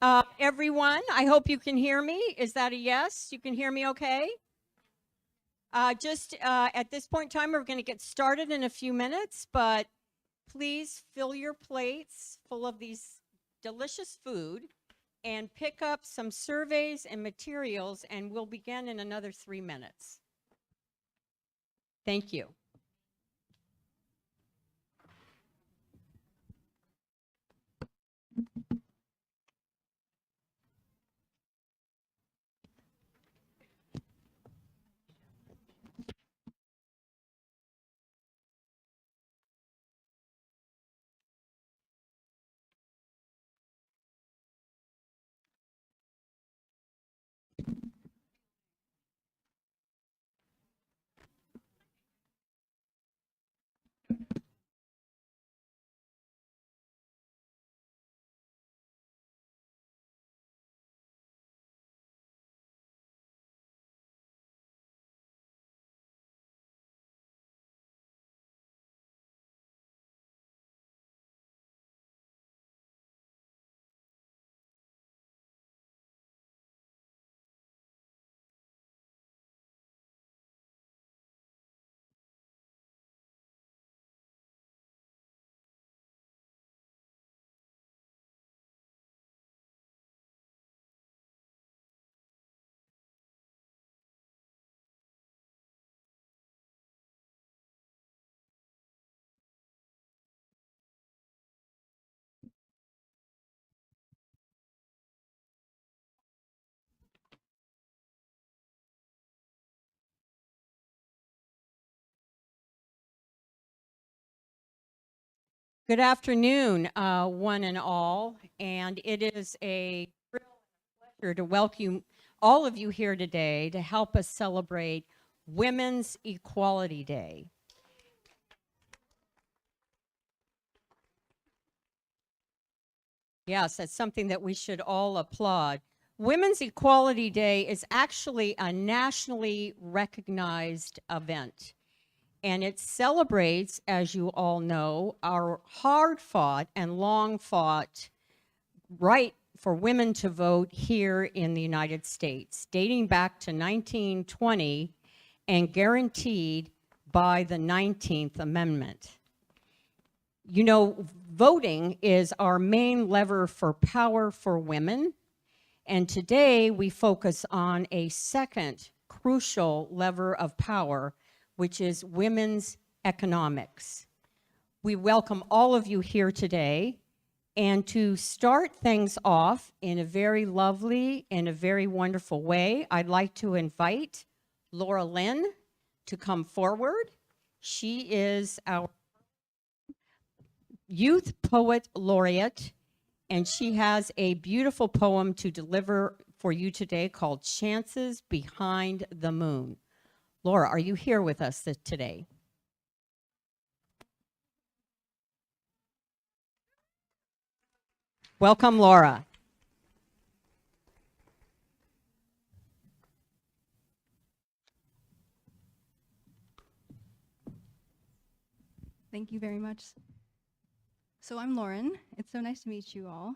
Everyone, I hope you can hear me. Is that a yes? You can hear me okay? At this point in time, we're going to get started in a few minutes, but please fill your plates full of these delicious food and pick up some surveys and materials, and we'll begin in another 3 minutes. Thank you. Good afternoon, one and all, and it is a pleasure to welcome all of you here today to help us celebrate Women's Equality Day. Yes, that's something that we should all applaud. Women's Equality Day is actually a nationally recognized event. And it celebrates, as you all know, our hard-fought and long-fought right for women to vote here in the United States, dating back to 1920 and guaranteed by the 19th Amendment. You know, voting is our main lever for power for women, and today we focus on a second crucial lever of power, which is women's economics. We welcome all of you here today, and to start things off in a very lovely and a very wonderful way, I'd like to invite Laura Lynn to come forward. She is our Youth Poet Laureate, and she has a beautiful poem to deliver for you today called Chances Behind the Moon. Laura, are you here with us today? Welcome, Laura. Thank you very much. So I'm Lauren. It's so nice to meet you all.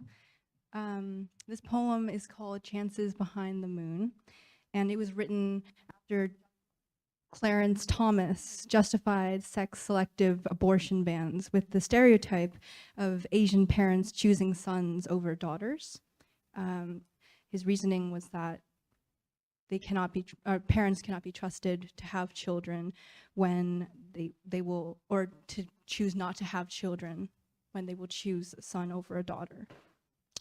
This poem is called Chances Behind the Moon, and it was written after Clarence Thomas justified sex-selective abortion bans with the stereotype of Asian parents choosing sons over daughters. His reasoning was that parents cannot be trusted to have children when they will, or to choose not to have children when they will choose a son over a daughter.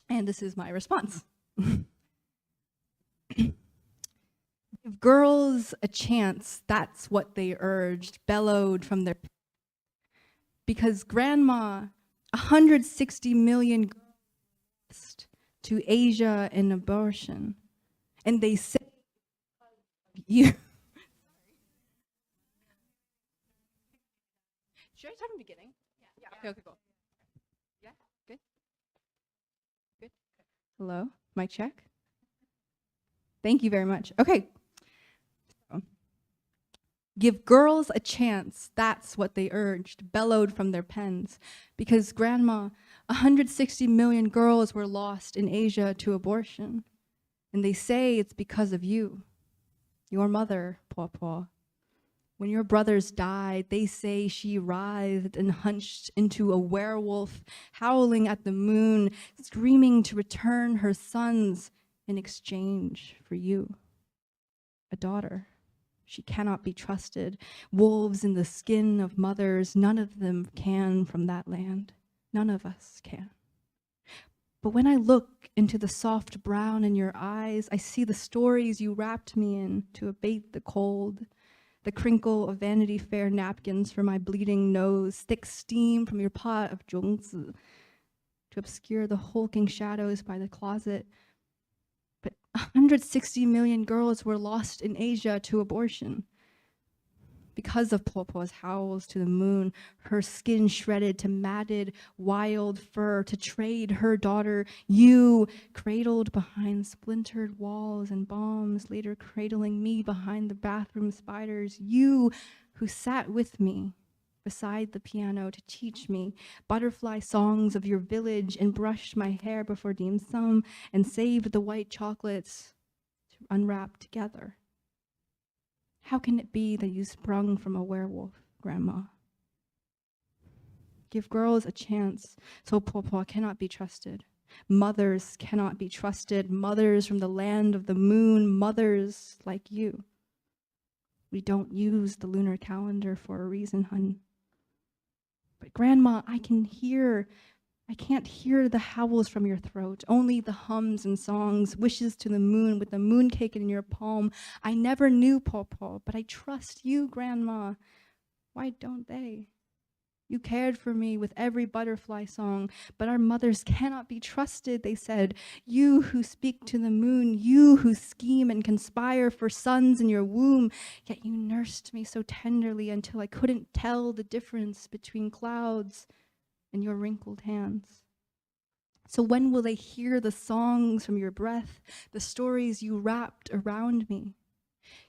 And this is my response. Give girls a chance, that's what they urged, bellowed from their... Because grandma, 160 million girls to Asia in abortion. And they say, you... Should I start from the beginning? Yeah. Okay, cool. Yeah, good? Good? Hello, mic check. Thank you very much. Okay. Give girls a chance, that's what they urged, bellowed from their pens. Because grandma, 160 million girls were lost in Asia to abortion. And they say it's because of you, your mother, Paw. When your brothers died, they say she writhed and hunched into a werewolf, howling at the moon, screaming to return her sons in exchange for you, a daughter. She cannot be trusted. Wolves in the skin of mothers, none of them can from that land. None of us can. But when I look into the soft brown in your eyes, I see the stories you wrapped me in to abate the cold, the crinkle of Vanity Fair napkins for my bleeding nose, thick steam from your pot of zhongzi to obscure the hulking shadows by the closet. But 160 million girls were lost in Asia to abortion. Because of Papa's howls to the moon, her skin shredded to matted, wild fur, to trade her daughter, you, cradled behind splintered walls and bombs, later cradling me behind the bathroom spiders, you who sat with me beside the piano to teach me butterfly songs of your village and brushed my hair before dim sum and saved the white chocolates to unwrap together. How can it be that you sprung from a werewolf, Grandma? Give girls a chance, so Pawpaw cannot be trusted. Mothers cannot be trusted. Mothers from the land of the moon, mothers like you. We don't use the lunar calendar for a reason, hun. But Grandma, I can't hear the howls from your throat, only the hums and songs, wishes to the moon with the mooncake in your palm. I never knew Pawpaw, but I trust you, Grandma. Why don't they? You cared for me with every butterfly song, but our mothers cannot be trusted, they said. You who speak to the moon, you who scheme and conspire for sons in your womb, yet you nursed me so tenderly until I couldn't tell the difference between clouds and your wrinkled hands. So when will they hear the songs from your breath, the stories you wrapped around me?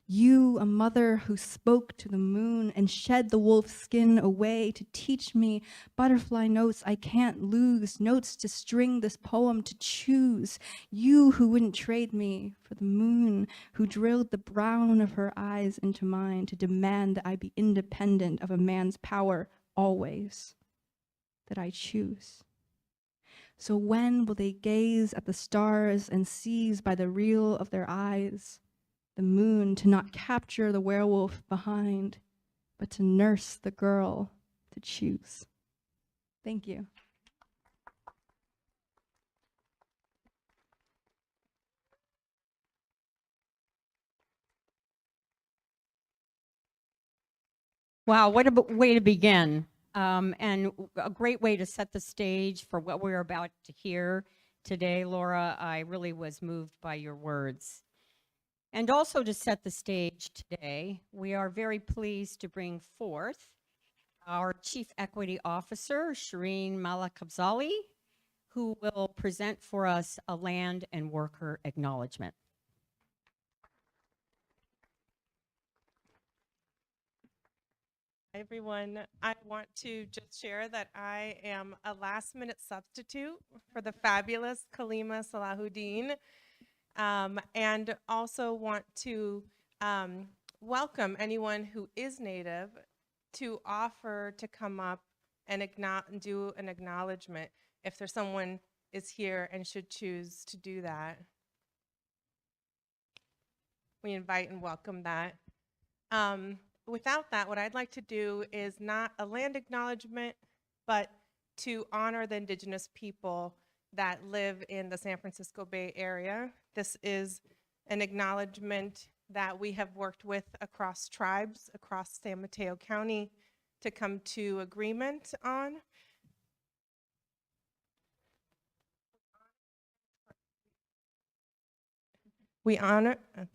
You, a mother who spoke to the moon and shed the wolf's skin away to teach me butterfly notes I can't lose, notes to string this poem to choose. You who wouldn't trade me for the moon, who drilled the brown of her eyes into mine to demand that I be independent of a man's power always. That I choose. So when will they gaze at the stars and seize by the reel of their eyes the moon to not capture the werewolf behind, but to nurse the girl to choose? Thank you. Wow, what a way to begin. And a great way to set the stage for what we're about to hear today, Laura. I really was moved by your words. And also to set the stage today, we are very pleased to bring forth our Chief Equity Officer, Shireen Malekafzali, who will present for us a land and worker acknowledgement. Hi, everyone. I want to just share that I am a last-minute substitute for the fabulous Kalima Salahuddin, and also want to welcome anyone who is Native to offer to come up and do an acknowledgement if there's someone is here and should choose to do that. We invite and welcome that. Without that, what I'd like to do is not a land acknowledgement, but to honor the indigenous people that live in the San Francisco Bay Area. This is an acknowledgement that we have worked with across tribes, across San Mateo County, to come to agreement on. We honor, okay.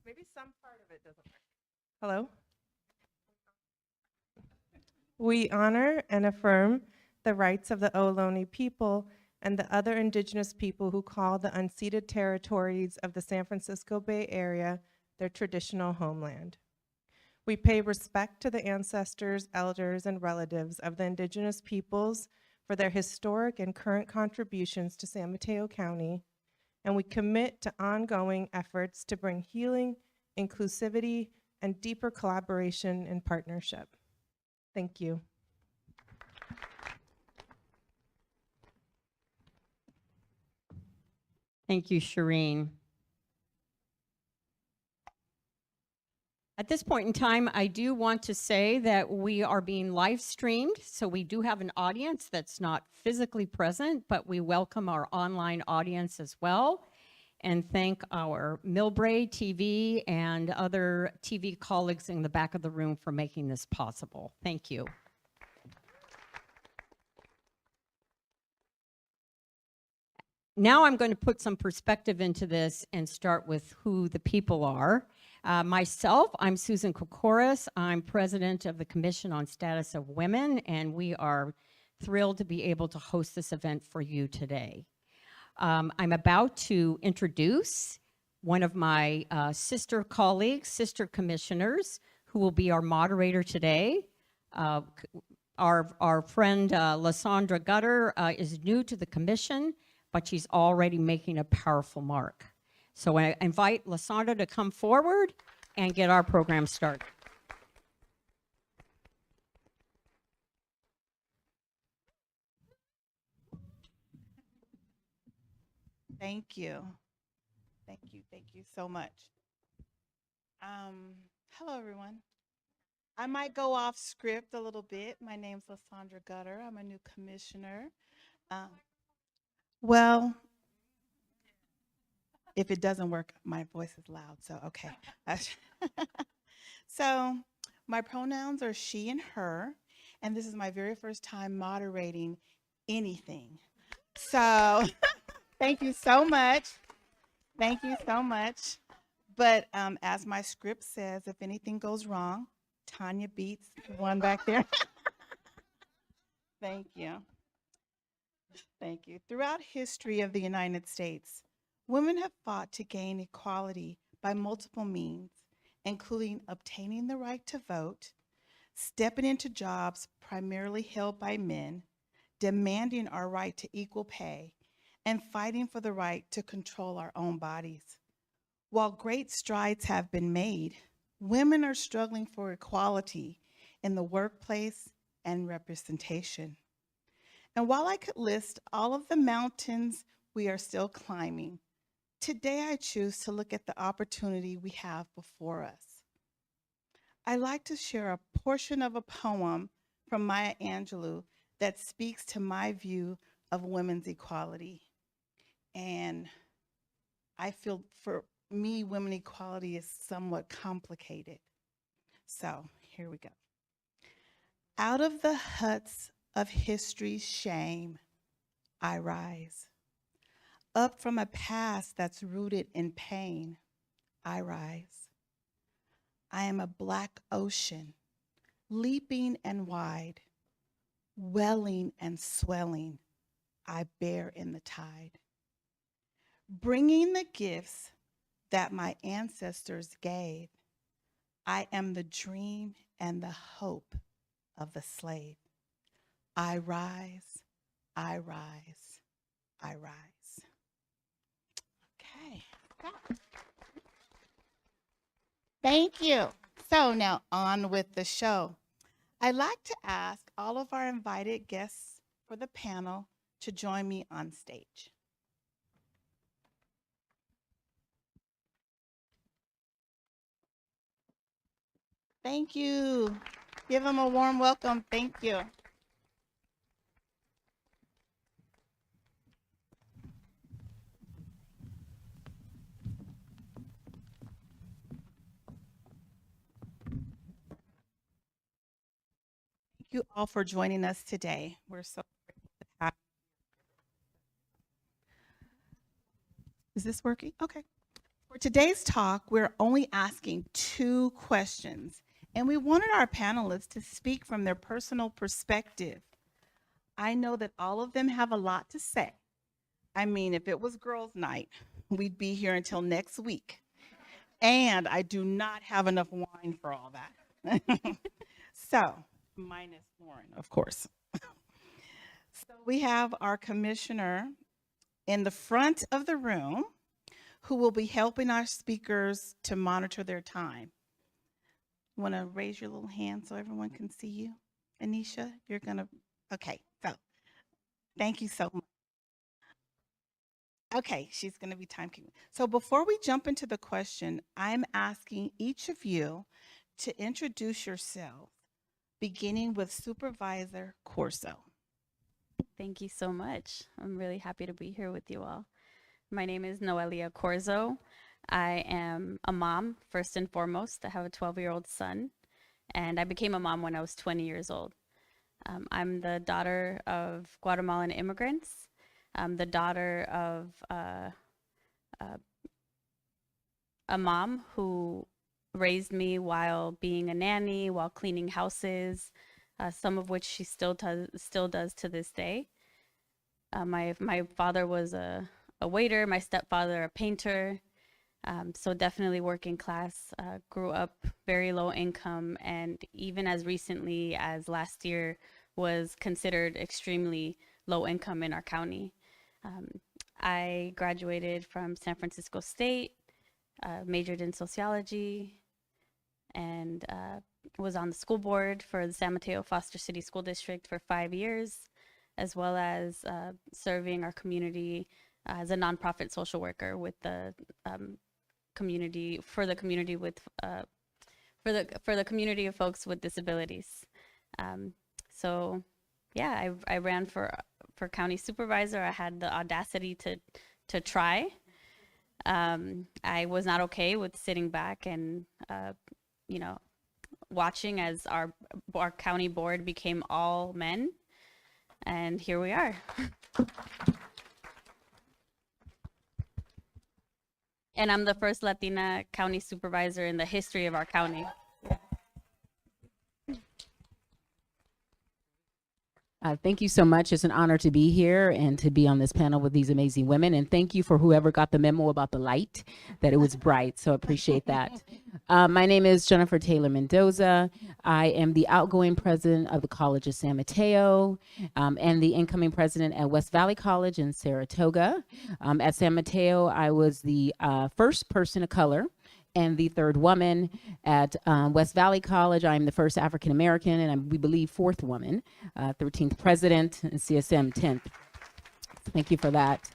Maybe some part of it doesn't work. Hello? We honor and affirm the rights of the Ohlone people and the other indigenous people who call the unceded territories of the San Francisco Bay Area their traditional homeland. We pay respect to the ancestors, elders, and relatives of the indigenous peoples for their historic and current contributions to San Mateo County, and we commit to ongoing efforts to bring healing, inclusivity, and deeper collaboration and partnership. Thank you. Thank you, Shireen. At this point in time, I do want to say that we are being live streamed, so we do have an audience that's not physically present, but we welcome our online audience as well, and thank our Millbrae TV and other TV colleagues in the back of the room for making this possible. Thank you. Now I'm going to put some perspective into this and start with who the people are. Myself, I'm Susan Kokoris. I'm president of the Commission on Status of Women, and we are thrilled to be able to host this event for you today. I'm about to introduce one of my sister colleagues, sister commissioners, who will be our moderator today. Our friend Lysandra Gutter is new to the commission, but she's already making a powerful mark. So I invite Lysandra to come forward and get our program started. Thank you. Thank you. Thank you so much. Hello, everyone. I might go off script a little bit. My name's Lysandra Gutter. I'm a new commissioner. Well, if it doesn't work, my voice is loud, so okay. So my pronouns are she and her, and this is my very first time moderating anything. So thank you so much. Thank you so much. But as my script says, if anything goes wrong, Tanya beats the one back there. Thank you. Thank you. Throughout history of the United States, women have fought to gain equality by multiple means, including obtaining the right to vote, stepping into jobs primarily held by men, demanding our right to equal pay, and fighting for the right to control our own bodies. While great strides have been made, women are struggling for equality in the workplace and representation. And while I could list all of the mountains we are still climbing, today I choose to look at the opportunity we have before us. I'd like to share a portion of a poem from Maya Angelou that speaks to my view of women's equality. And I feel for me, women equality is somewhat complicated. So here we go. Out of the huts of history's shame, I rise. Up from a past that's rooted in pain, I rise. I am a black ocean, leaping and wide, welling and swelling, I bear in the tide. Bringing the gifts that my ancestors gave, I am the dream and the hope of the slave. I rise, I rise, I rise. Okay. Thank you. So now on with the show. I'd like to ask all of our invited guests for the panel to join me on stage. Thank you. Give them a warm welcome. Thank you. Thank you all for joining us today. We're so grateful to have you. Is this working? Okay. For today's talk, we're only asking 2 questions, and we wanted our panelists to speak from their personal perspective. I know that all of them have a lot to say. I mean, if it was girls' night, we'd be here until next week. And I do not have enough wine for all that. So, minus Lauren, of course. So we have our commissioner in the front of the room who will be helping our speakers to monitor their time. Want to raise your little hand so everyone can see you? Anisha, you're going to, okay, so thank you so much. Okay, she's going to be timekeeping. So before we jump into the question, I'm asking each of you to introduce yourself, beginning with Supervisor Corzo. Thank you so much. I'm really happy to be here with you all. My name is Noelia Corzo. I am a mom, first and foremost. I have a 12-year-old son, and I became a mom when I was 20 years old. I'm the daughter of Guatemalan immigrants. I'm the daughter of a mom who raised me while being a nanny, while cleaning houses, some of which she still does to this day. My father was a waiter, my stepfather a painter, so definitely working class. Grew up very low income, and even as recently as last year was considered extremely low income in our county. I graduated from San Francisco State, majored in sociology, and was on the school board for the San Mateo Foster City School District for 5 years, as well as serving our community as a nonprofit social worker with the community for the community of folks with disabilities. So, yeah, I ran for county supervisor. I had the audacity to try. I was not okay with sitting back and watching as our county board became all men, and here we are. And I'm the first Latina county supervisor in the history of our county. Thank you so much. It's an honor to be here and to be on this panel with these amazing women. And thank you for whoever got the memo about the light, that it was bright. So appreciate that. My name is Jennifer Taylor-Mendoza. I am the outgoing president of the College of San Mateo and the incoming president at West Valley College in Saratoga. At San Mateo, I was the first person of color and the third woman. At West Valley College, I'm the first African American, and we believe fourth woman, 13th president, and CSM 10th. Thank you for that.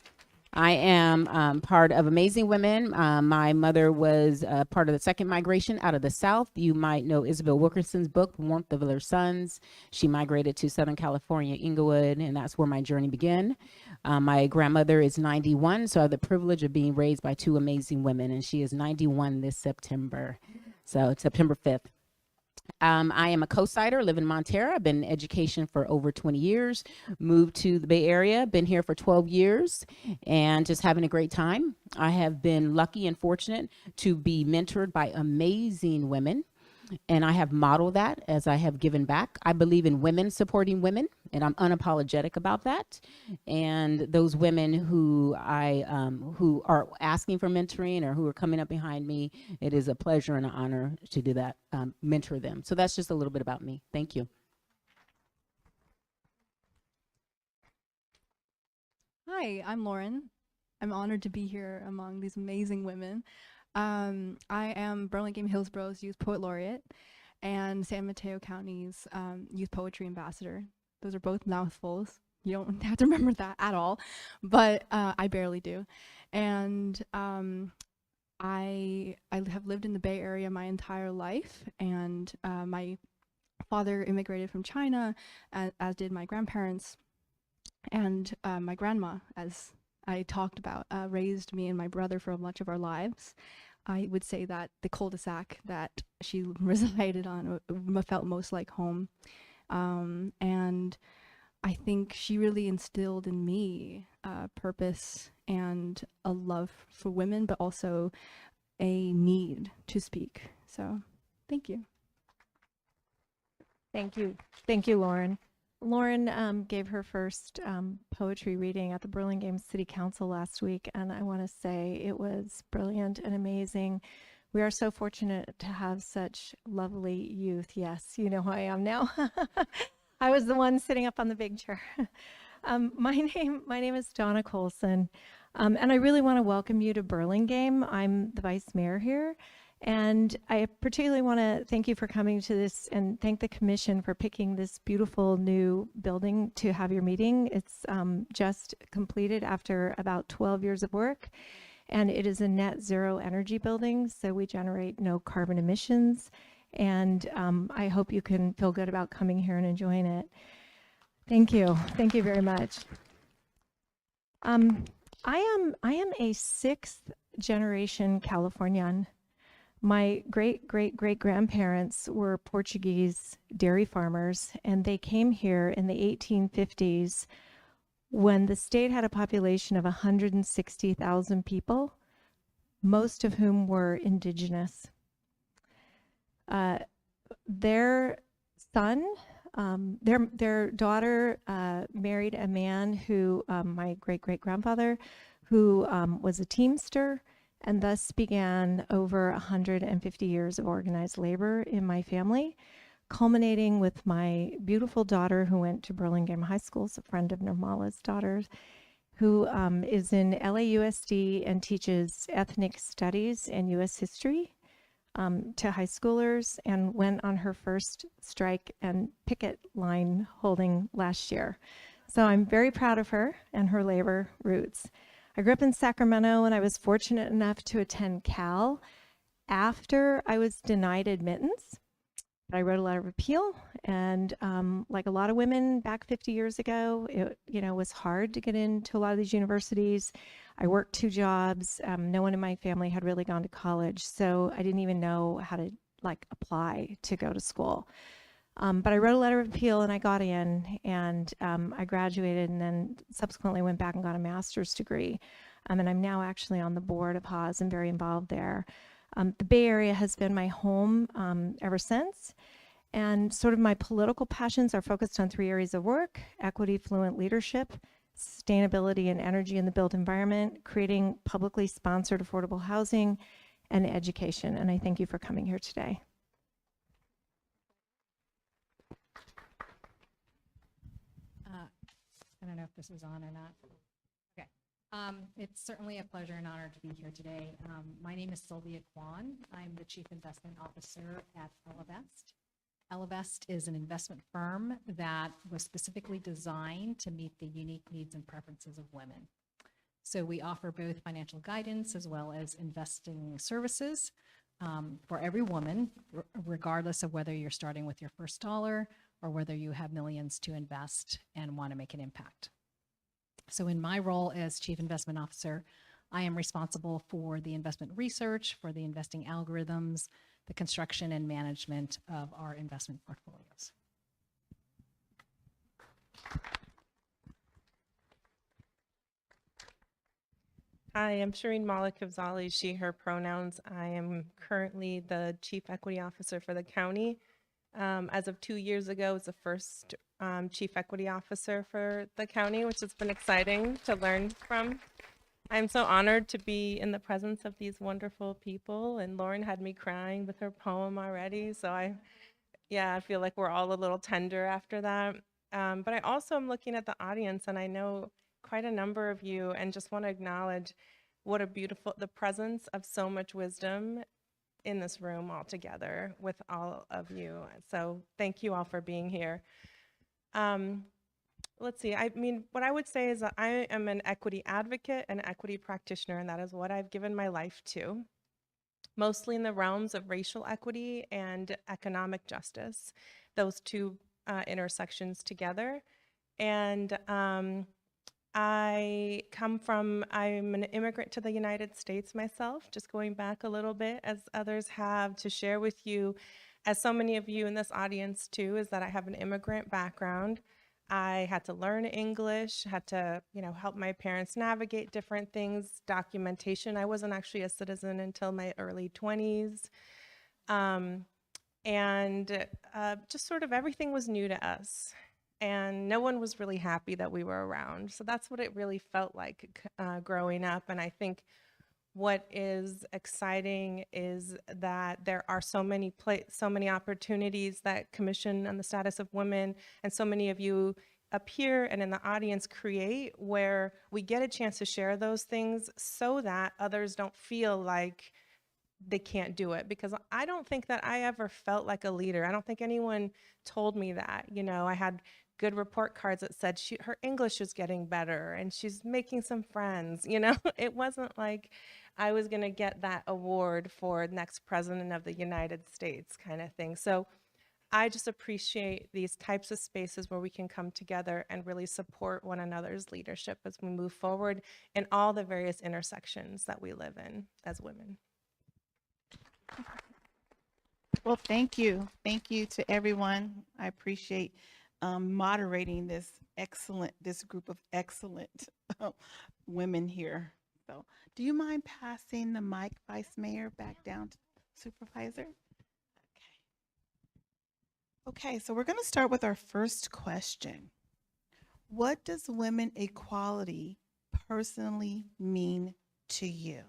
I am part of Amazing Women. My mother was part of the second migration out of the South. You might know Isabel Wilkerson's book, Warmth of Their Sons. She migrated to Southern California, Inglewood, and that's where my journey began. My grandmother is 91, so I have the privilege of being raised by two amazing women, and she is 91 this September, so September 5th. I am a co-sider, live in Montero. I've been in education for over 20 years, moved to the Bay Area, been here for 12 years, and just having a great time. I have been lucky and fortunate to be mentored by amazing women, and I have modeled that as I have given back. I believe in women supporting women, and I'm unapologetic about that. And those women who who are asking for mentoring or who are coming up behind me, it is a pleasure and an honor to do that, mentor them. So that's just a little bit about me. Thank you. Hi, I'm Lauren. I'm honored to be here among these amazing women. I am Burlingame Hillsborough's Youth Poet Laureate and San Mateo County's Youth Poetry Ambassador. Those are both mouthfuls. You don't have to remember that at all, but I barely do. And I have lived in the Bay Area my entire life, and my father immigrated from China, as did my grandparents, and my grandma, as I talked about, raised me and my brother for much of our lives. I would say that the cul-de-sac that she resided on felt most like home. And I think she really instilled in me purpose and a love for women, but also a need to speak. So thank you. Thank you. Thank you, Lauren. Lauren gave her first poetry reading at the Burlingame City Council last week, and I want to say it was brilliant and amazing. We are so fortunate to have such lovely youth. Yes, you know who I am now. I was the one sitting up on the big chair. My name is Donna Colson, and I really want to welcome you to Burlingame. I'm the vice mayor here, and I particularly want to thank you for coming to this and thank the commission for picking this beautiful new building to have your meeting. It's just completed after about 12 years of work, and it is a net zero energy building, so we generate no carbon emissions, and I hope you can feel good about coming here and enjoying it. Thank you. Thank you very much. I am a sixth generation Californian. My great grandparents were Portuguese dairy farmers, and they came here in the 1850s when the state had a population of 160,000 people, most of whom were indigenous. Their son, their daughter married a man who, my great-great-grandfather, who was a teamster, and thus began over 150 years of organized labor in my family, culminating with my beautiful daughter who went to Burlingame High School, is a friend of Nirmala's daughter, who is in LAUSD and teaches ethnic studies and U.S. history to high schoolers, and went on her first strike and picket line holding last year. So I'm very proud of her and her labor roots. I grew up in Sacramento, and I was fortunate enough to attend Cal after I was denied admittance. I wrote a letter of appeal, and like a lot of women back 50 years ago, it was hard to get into a lot of these universities. I worked 2 jobs. No one in my family had really gone to college, so I didn't even know how to apply to go to school. But I wrote a letter of appeal, and I got in, and I graduated, and then subsequently went back and got a master's degree. And I'm now actually on the board of Haas and very involved there. The Bay Area has been my home ever since. And sort of my political passions are focused on 3 areas of work: equity, fluent leadership, sustainability and energy in the built environment, creating publicly sponsored affordable housing, and education. And I thank you for coming here today. I don't know if this is on or not. Okay. It's certainly a pleasure and honor to be here today. My name is Sylvia Kwan. I'm the Chief Investment Officer at Ellevest. Ellevest is an investment firm that was specifically designed to meet the unique needs and preferences of women. So we offer both financial guidance as well as investing services for every woman, regardless of whether you're starting with your first dollar or whether you have millions to invest and want to make an impact. So in my role as Chief Investment Officer, I am responsible for the investment research, for the investing algorithms, the construction and management of our investment portfolios. Hi, I'm Shireen Malekafzali, she, her pronouns. I am currently the Chief Equity Officer for the county. As of 2 years ago, I was the first Chief Equity Officer for the county, which has been exciting to learn from. I'm so honored to be in the presence of these wonderful people, and Lauren had me crying with her poem already, so I feel like we're all a little tender after that. But I also am looking at the audience, and I know quite a number of you, and just want to acknowledge what a beautiful, the presence of so much wisdom in this room all together with all of you. So thank you all for being here. Let's see, I mean, what I would say is that I am an equity advocate and equity practitioner, and that is what I've given my life to, mostly in the realms of racial equity and economic justice, those two intersections together. And I'm an immigrant to the United States myself, just going back a little bit, as others have, to share with you, as so many of you in this audience too, is that I have an immigrant background. I had to learn English, had to, help my parents navigate different things, documentation. I wasn't actually a citizen until my early 20s. Just sort of everything was new to us. And no one was really happy that we were around. So that's what it really felt like growing up. And I think what is exciting is that there are so many opportunities that Commission on the Status of Women and so many of you up here and in the audience create, where we get a chance to share those things so that others don't feel like they can't do it. Because I don't think that I ever felt like a leader. I don't think anyone told me that. You know, I had good report cards that said her English was getting better and she's making some friends. You know, it wasn't like I was going to get that award for next president of the United States kind of thing. So I just appreciate these types of spaces where we can come together and really support one another's leadership as we move forward in all the various intersections that we live in as women. Well, thank you. Thank you to everyone. I appreciate moderating this group of excellent women here. So, do you mind passing the mic, Vice Mayor, back down to Supervisor? Okay, so we're going to start with our first question. What does women equality personally mean to you?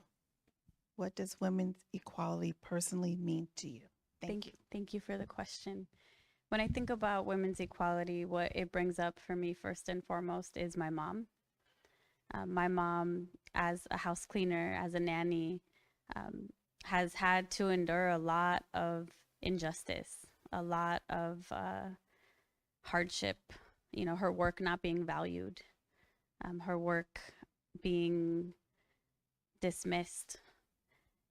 What does women's equality personally mean to you? Thank you. Thank you for the question. When I think about women's equality, what it brings up for me first and foremost is my mom. My mom, as a house cleaner, as a nanny, has had to endure a lot of injustice, a lot of hardship, you know, her work not being valued, her work being dismissed.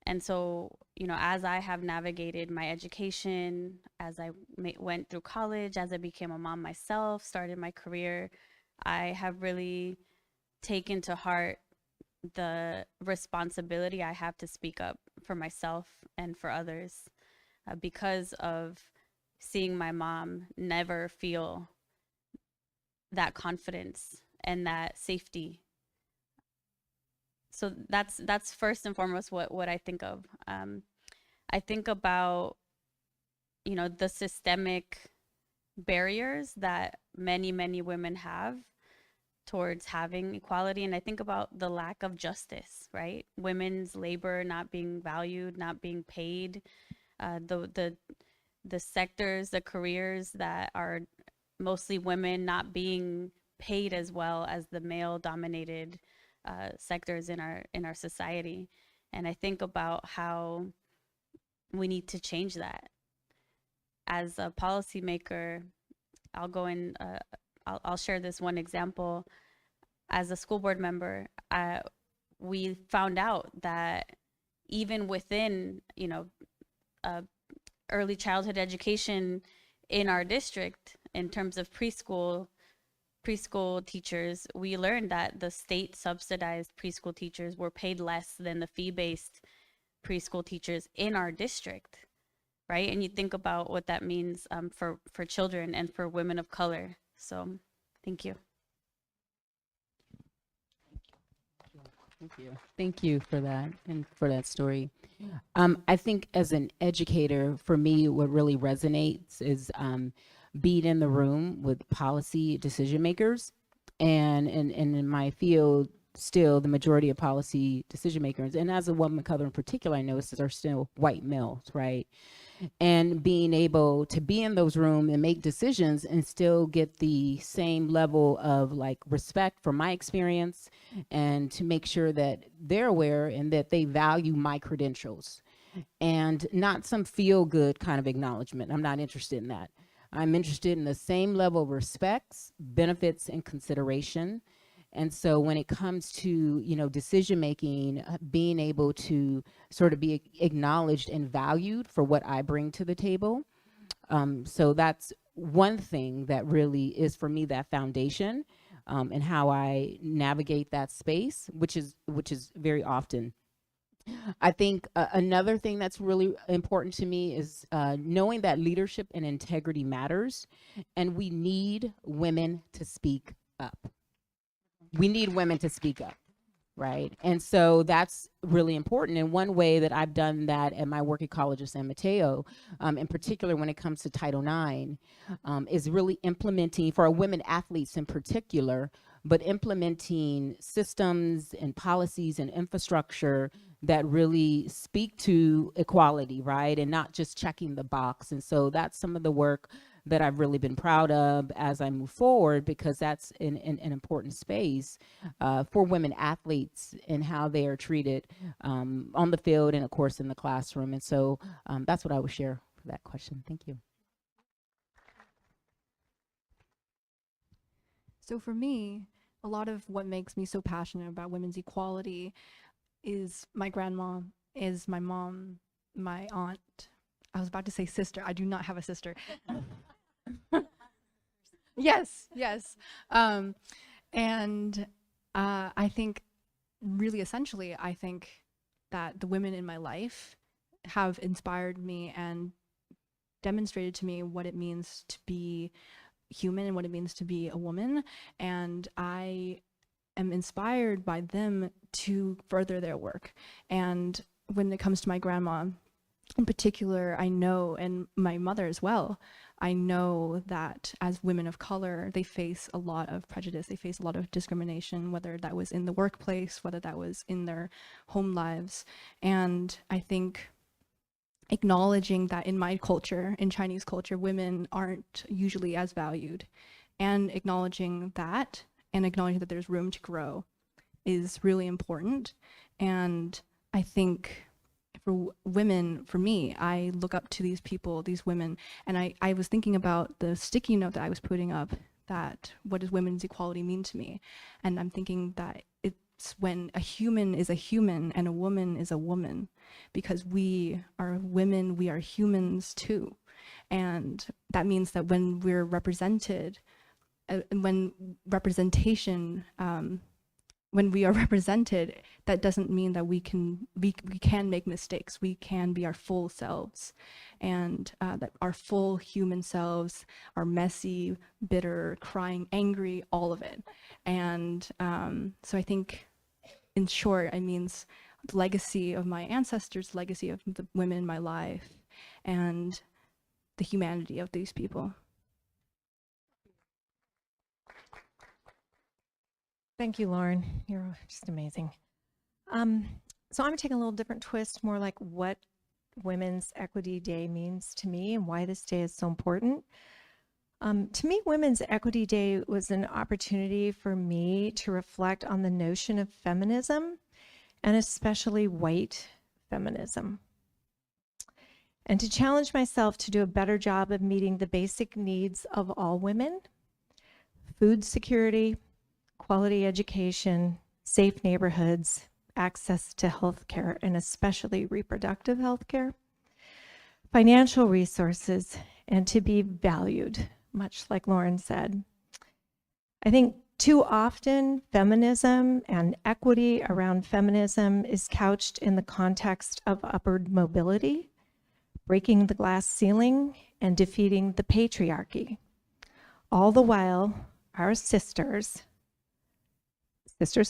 And so, you know, as I have navigated my education, as I went through college, as I became a mom myself, started my career, I have really taken to heart the responsibility I have to speak up for myself and for others because of seeing my mom never feel that confidence and that safety. So that's first and foremost what I think of. I think about, you know, the systemic barriers that many women have towards having equality, and I think about the lack of justice, right? Women's labor not being valued, not being paid, the sectors, the careers that are mostly women not being paid as well as the male-dominated sectors in our society. And I think about how we need to change that. As a policymaker, I'll share this one example. As a school board member, we found out that even within, you know, early childhood education in our district, in terms of preschool teachers, we learned that the state subsidized preschool teachers were paid less than the fee-based preschool teachers in our district, right? And you think about what that means for children and for women of color. So thank you. Thank you for that and for that story. I think as an educator, for me, what really resonates is being in the room with policy decision makers, and in my field, still the majority of policy decision makers, and as a woman of color in particular, I notice are still white males, right? And being able to be in those rooms and make decisions and still get the same level of like respect for my experience, and to make sure that they're aware and that they value my credentials, and not some feel good kind of acknowledgement. I'm not interested in that. I'm interested in the same level of respects, benefits, and consideration. And so when it comes to, you know, decision making, being able to sort of be acknowledged and valued for what I bring to the table. So that's one thing that really is for me that foundation, and how I navigate that space, which is very often. I think another thing that's really important to me is knowing that leadership and integrity matters, and we need women to speak up. We need women to speak up, right? And so that's really important. And one way that I've done that at my work at College of San Mateo, in particular when it comes to Title IX, is really implementing, for our women athletes in particular, but implementing systems and policies and infrastructure that really speak to equality, right? And not just checking the box. And so that's some of the work that I've really been proud of as I move forward, because that's an important space for women athletes and how they are treated on the field and, of course, in the classroom. And so that's what I would share for that question. Thank you. So for me, a lot of what makes me so passionate about women's equality is my grandma, is my mom, my aunt. I was about to say sister. I do not have a sister. Yes. And I think really essentially, I think that the women in my life have inspired me and demonstrated to me what it means to be human and what it means to be a woman. And I am inspired by them to further their work. And when it comes to my grandma in particular, I know, and my mother as well, I know that as women of color, they face a lot of prejudice, they face a lot of discrimination, whether that was in the workplace, whether that was in their home lives. And I think acknowledging that in my culture, in Chinese culture, women aren't usually as valued, and acknowledging that and acknowledging that there's room to grow is really important. And I think for women, for me, I look up to these people, these women, and I was thinking about the sticky note that I was putting up, that what does women's equality mean to me? And I'm thinking that it's when a human is a human and a woman is a woman, because we are women, we are humans too. And that means that when we're represented, when we are represented, that doesn't mean that we can make mistakes. We can be our full selves, and that our full human selves are messy, bitter, crying, angry, all of it. And so I think, in short, it means the legacy of my ancestors, legacy of the women in my life, and the humanity of these people. Thank you, Lauren. You're just amazing. So I'm gonna take a little different twist, more like what Women's Equity Day means to me and why this day is so important. To me, Women's Equity Day was an opportunity for me to reflect on the notion of feminism, and especially white feminism, and to challenge myself to do a better job of meeting the basic needs of all women: food security, quality education, safe neighborhoods, access to health care, and especially reproductive health care, financial resources, and to be valued, much like Lauren said. I think too often feminism and equity around feminism is couched in the context of upward mobility, breaking the glass ceiling, and defeating the patriarchy. All the while, our sisters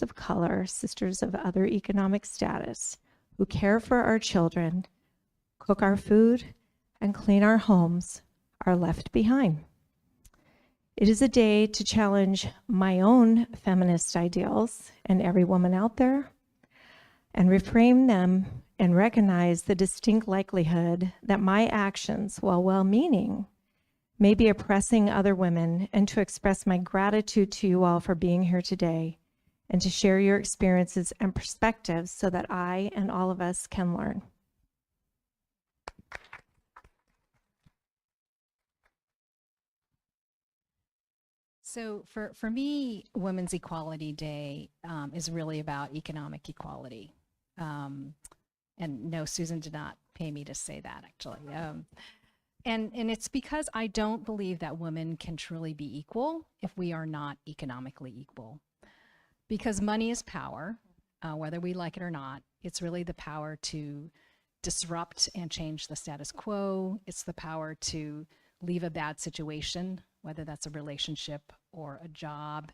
of color, sisters of other economic status, who care for our children, cook our food, and clean our homes, are left behind. It is a day to challenge my own feminist ideals and every woman out there, and reframe them and recognize the distinct likelihood that my actions, while well-meaning, may be oppressing other women, and to express my gratitude to you all for being here today and to share your experiences and perspectives so that I and all of us can learn. So for me, Women's Equality Day is really about economic equality. And no, Susan did not pay me to say that, actually. And it's because I don't believe that women can truly be equal if we are not economically equal. Because money is power, whether we like it or not. It's really the power to disrupt and change the status quo. It's the power to leave a bad situation, whether that's a relationship or a job.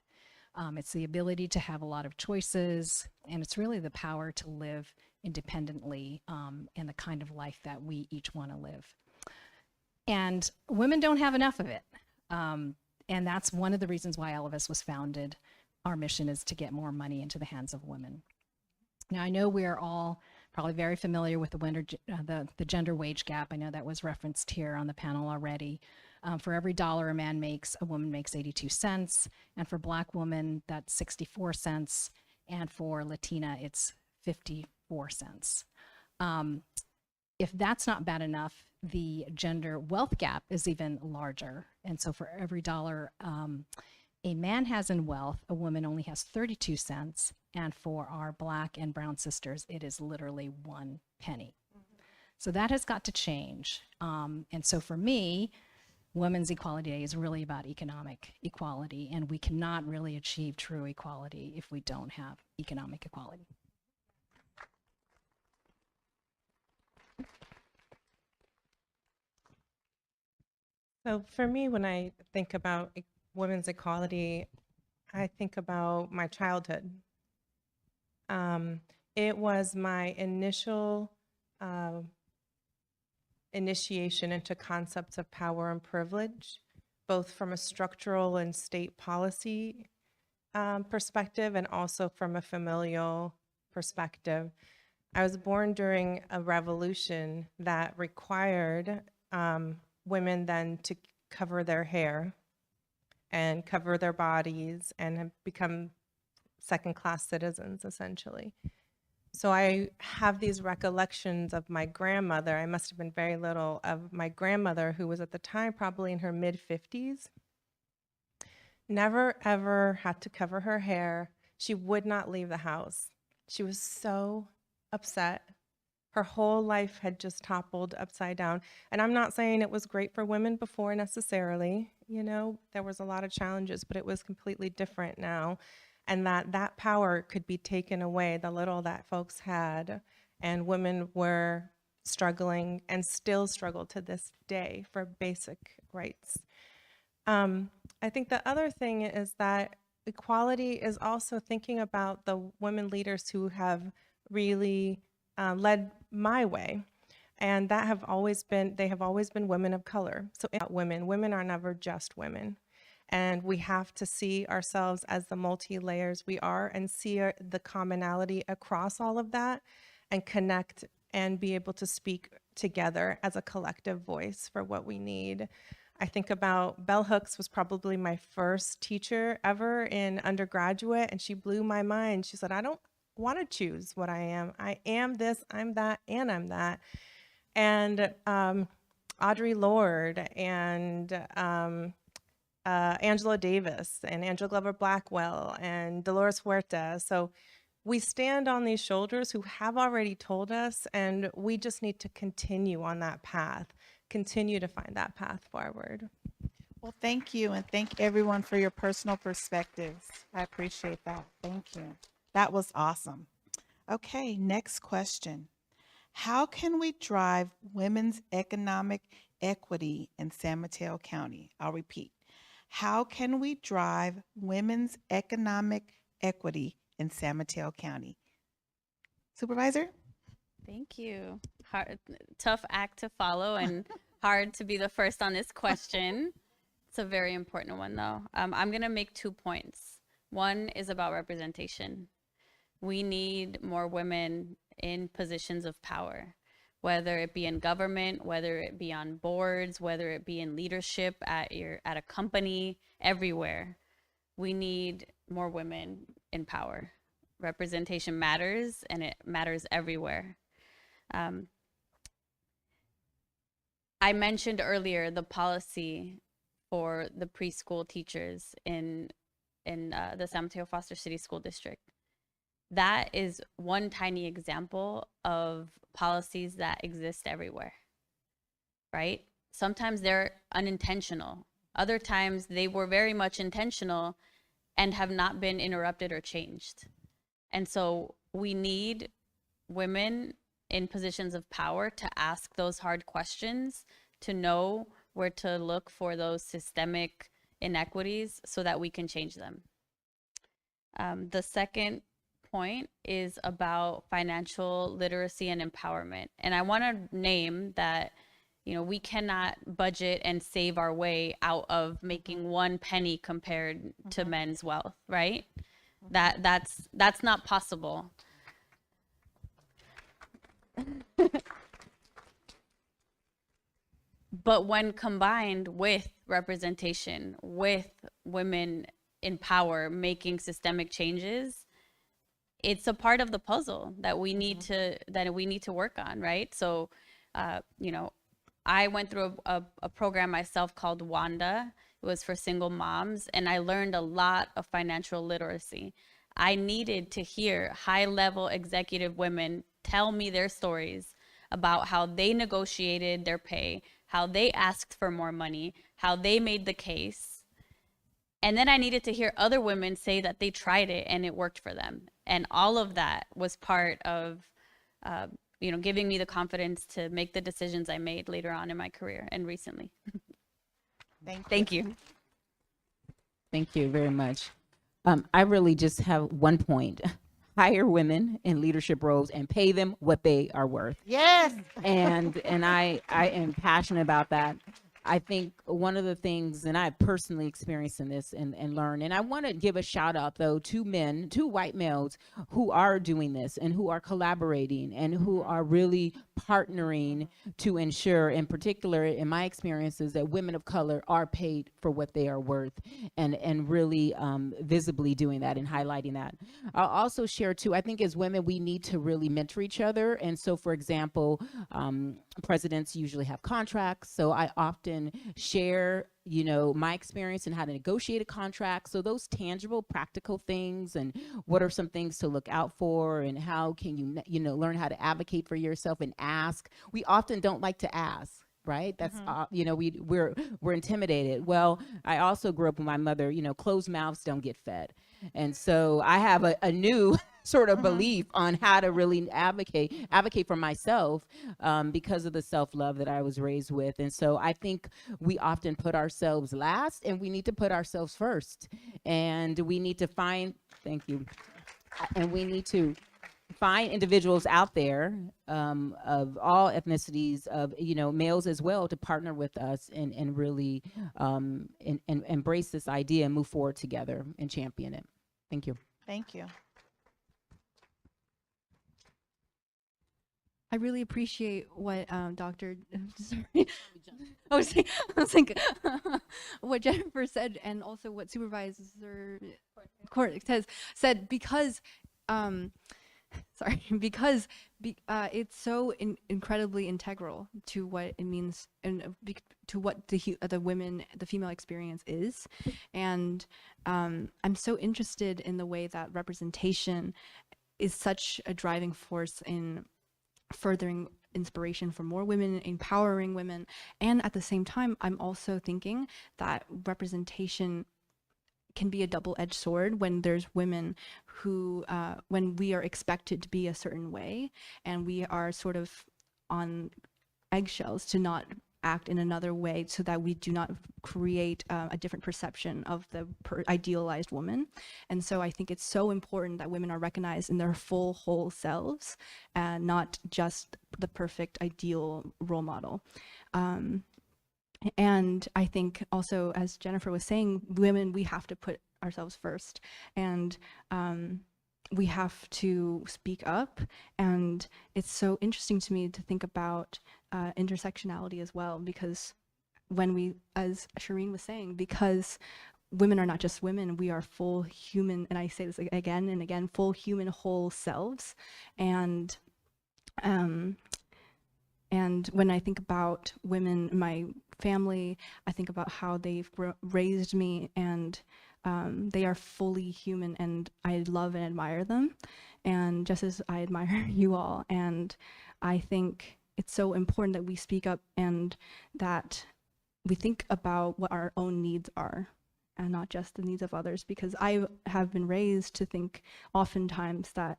It's the ability to have a lot of choices, and it's really the power to live independently and the kind of life that we each want to live. And women don't have enough of it. And that's one of the reasons why Ellevest was founded. Our mission is to get more money into the hands of women. Now, I know we are all probably very familiar with the gender wage gap. I know that was referenced here on the panel already. For every dollar a man makes, a woman makes 82 cents. And for Black women, that's 64 cents. And for Latina, it's 54 cents. If that's not bad enough, the gender wealth gap is even larger. And so for every dollar a man has in wealth, a woman only has 32 cents. And for our Black and brown sisters, it is literally 1 penny. So that has got to change. And so for me, Women's Equality Day is really about economic equality, and we cannot really achieve true equality if we don't have economic equality. So for me, when I think about women's equality, I think about my childhood. It was my initial initiation into concepts of power and privilege, both from a structural and state policy perspective and also from a familial perspective. I was born during a revolution that required women then to cover their hair and cover their bodies and have become second-class citizens, essentially. So I have these recollections of my grandmother. I must have been very little, of my grandmother, who was at the time probably in her mid-50s. Never, ever had to cover her hair. She would not leave the house. She was so upset. Her whole life had just toppled upside down. And I'm not saying it was great for women before necessarily. You know, there was a lot of challenges, but it was completely different now. And that power could be taken away, the little that folks had, and women were struggling and still struggle to this day for basic rights. I think the other thing is that equality is also thinking about the women leaders who have really led my way. And they have always been women of color. So women are never just women. And we have to see ourselves as the multi-layers we are and see the commonality across all of that and connect and be able to speak together as a collective voice for what we need. I think about Bell Hooks was probably my first teacher ever in undergraduate, and she blew my mind. She said, I don't want to choose what I am. I am this, I'm that, and I'm that. And Audre Lorde and Angela Davis and Angela Glover Blackwell and Dolores Huerta. So we stand on these shoulders who have already told us, and we just need to continue on that path, continue to find that path forward. Well, thank you, and thank everyone for your personal perspectives. I appreciate that. Thank you. That was awesome. Okay, next question. How can we drive women's economic equity in San Mateo County? I'll repeat. How can we drive women's economic equity in San Mateo County? Supervisor? Thank you. Tough act to follow and hard to be the first on this question. It's a very important one, though. I'm going to make 2 points. One is about representation. We need more women in positions of power, whether it be in government, whether it be on boards, whether it be in leadership at a company, everywhere. We need more women in power. Representation matters, and it matters everywhere. I mentioned earlier the policy for the preschool teachers in the San Mateo Foster City School District. That is one tiny example of policies that exist everywhere, right? Sometimes they're unintentional. Other times they were very much intentional and have not been interrupted or changed. And so we need women in positions of power to ask those hard questions, to know where to look for those systemic inequities so that we can change them. The second point is about financial literacy and empowerment. And I want to name that, you know, we cannot budget and save our way out of making 1 penny compared to men's wealth, right? That's not possible. But when combined with representation, with women in power making systemic changes, it's a part of the puzzle that we need to work on, right? So, you know, I went through a program myself called Wanda. It was for single moms, and I learned a lot of financial literacy. I needed to hear high-level executive women tell me their stories about how they negotiated their pay, how they asked for more money, how they made the case. And then I needed to hear other women say that they tried it and it worked for them. And all of that was part of, you know, giving me the confidence to make the decisions I made later on in my career and recently. Thank you. Thank you very much. I really just have one point. Hire women in leadership roles and pay them what they are worth. Yes. And I am passionate about that. I think one of the things, and I personally experienced in this and learned, and I want to give a shout out though to men, to white males who are doing this and who are collaborating and who are really partnering to ensure, in particular, in my experiences, that women of color are paid for what they are worth, and really visibly doing that and highlighting that. I'll also share too, I think as women, we need to really mentor each other. And so, for example, presidents usually have contracts. So I often share, you know, my experience in how to negotiate a contract. So those tangible, practical things, and what are some things to look out for, and how can you, you know, learn how to advocate for yourself and ask. We often don't like to ask. Right? That's, you know, we're intimidated. Well, I also grew up with my mother, you know, closed mouths don't get fed. And so I have a new sort of belief on how to really advocate for myself because of the self-love that I was raised with. And so I think we often put ourselves last, and we need to put ourselves first. And we need to find, thank you, and we need to find individuals out there of all ethnicities, of, you know, males as well, to partner with us and really and embrace this idea and move forward together and champion it. Thank you. Thank you. I really appreciate what Dr. Sorry. I was like what Jennifer said, and also what Supervisor said, because it's so incredibly integral to what it means, and to what the female experience is. And I'm so interested in the way that representation is such a driving force in furthering inspiration for more women, empowering women. And at the same time, I'm also thinking that representation can be a double-edged sword when there's women who, when we are expected to be a certain way, and we are sort of on eggshells to not act in another way, so that we do not create a different perception of the idealized woman. And so I think it's so important that women are recognized in their full, whole selves, and not just the perfect, ideal role model. And I think also, as Jennifer was saying, women, we have to put ourselves first, and we have to speak up. And it's so interesting to me to think about intersectionality as well, because when we, as Shireen was saying, because women are not just women, we are full human, and I say this again and again, full human, whole selves. And when I think about women in my family, I think about how they've raised me, and they are fully human, and I love and admire them, and just as I admire you all. And I think it's so important that we speak up, and that we think about what our own needs are, and not just the needs of others, because I have been raised to think oftentimes that